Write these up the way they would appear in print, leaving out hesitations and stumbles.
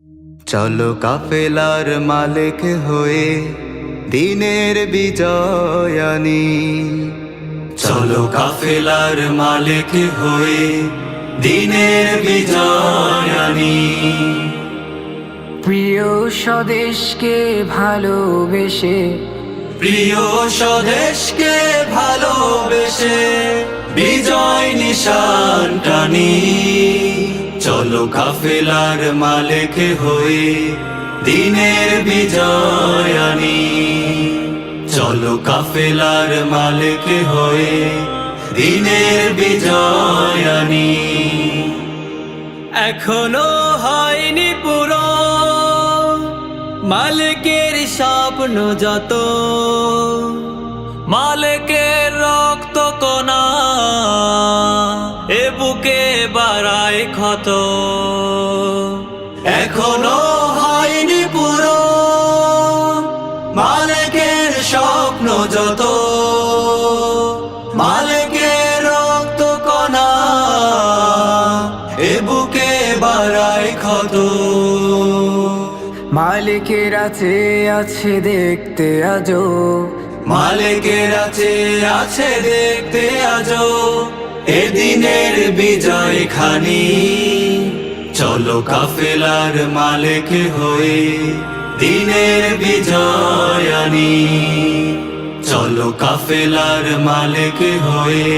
চলো কাফেলার মালিক হয়ে দিনের বিজয় আনি। চলো কাফেলার মালিক হয়ে দিনের বিজয় আনি। প্রিয় স্বদেশকে ভালোবেসে, প্রিয় স্বদেশকে ভালোবেসে বিজয় নিশান টানি। চলো কাফেলার মালিক হয়ে দিনের বিজয় আনি। চলো কাফেলার মালিক হয়ে দিনের বিজয় আনি। এখনো হয়নি পুরো মালিকের স্বপ্ন যত, মালিকের রক্ত কণা এ বুকে বাড়ায় ক্ষত। এখনো হয়নি পুরো মালিকের স্বপ্ন যত, মালিকের রক্ত কণা এ বুকে বাড়ায় ক্ষত। মালিকের আছে দেখতে আজো, মালিকের আছে দেখতে আজো এ দিনের বিজয় খানি। চলো কাফেলার মালিক হয়ে দিনের বিজয় আনি। চলো কাফেলার মালিক হয়ে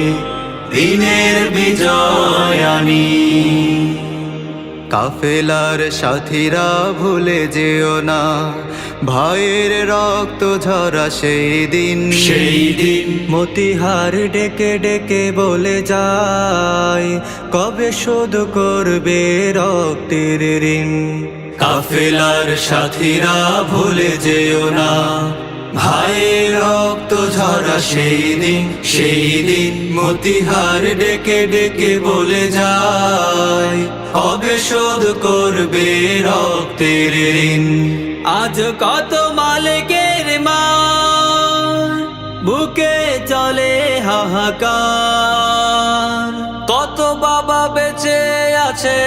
দিনের বিজয় আনি। কাফেলার সাথীরা ভুলে যেও না ভাইয়ের রক্ত ঝরা সেই দিন। সেই দিন মতিহার ডেকে ডেকে বলে যায় কবে শোধ করবে রক্তের ঋণ। কাফেলার সাথীরা ভুলে যেও না ভাইয়ের রক্ত ঝরা সেই দিন। সেই দিন মতিহার ডেকে ডেকে বলে যায় কবে শোধ করবে রক্তের ঋণ। আজ কত মালিকের মা বুকে চলে হাহাকার, কত বাবা বেঁচে আছে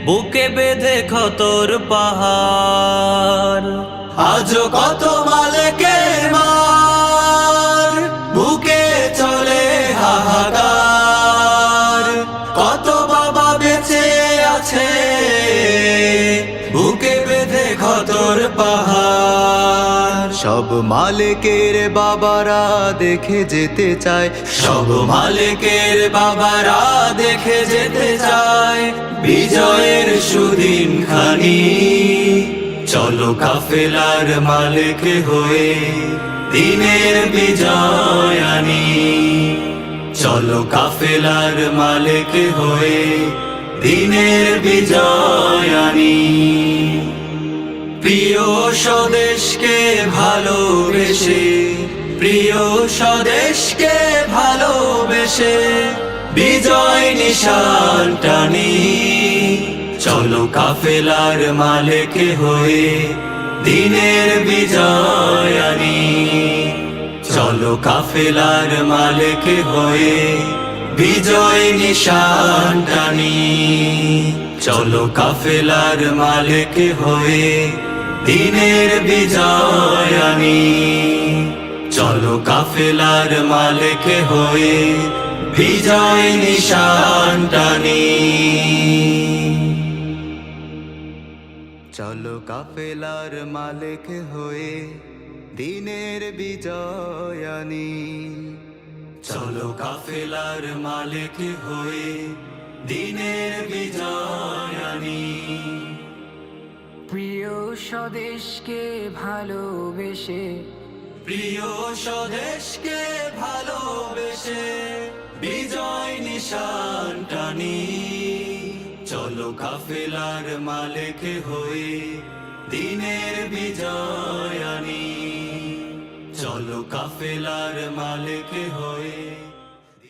বুকে বেঁধে ক্ষতর পাহাড়। আজ কত মালিকের মার বুকে চলে হাহাকার, কত বাবা বেঁচে আছে বুকে বেঁধে ক্ষতর পাহাড়। সব মালিকের বাবারা দেখে যেতে চায়, সব মালিকের বাবারা দেখে যেতে চায় বিজয়ের সুদিন খানি। চলো কাফেলার মালিক হয়ে দিনের বিজয় আনি। চলো কাফেলার মালিক হয়ে দিনের বিজয় আনি। প্রিয় স্বদেশকে ভালোবেসে, প্রিয় স্বদেশকে ভালোবেসে বিজয় নিশান টানি। চলো কাফেলার মালিক হয়ে দিনের বিজয় আনি। চলো কাফেলার মালিক হয়ে বিজয় নিশান টানি। চলো কাফেলার মালিক হয়ে দিনের বিজয় আনি। চলো কাফেলার মালিক হয়ে বিজয় নিশান টানি। চলো কাফেলার মালিক হয়ে দিনের বিজয় আনি। চলো কাফেলার মালিক হয়ে দিনের বিজয় আনি। প্রিয় স্বদেশকে ভালোবেসে, প্রিয় স্বদেশকে ভালোবেসে বিজয় নিশান টানি। চলো কাফেলার মালিক হয়ে দিনের বিজয় আনি। চলো কাফেলার মালিক হয়ে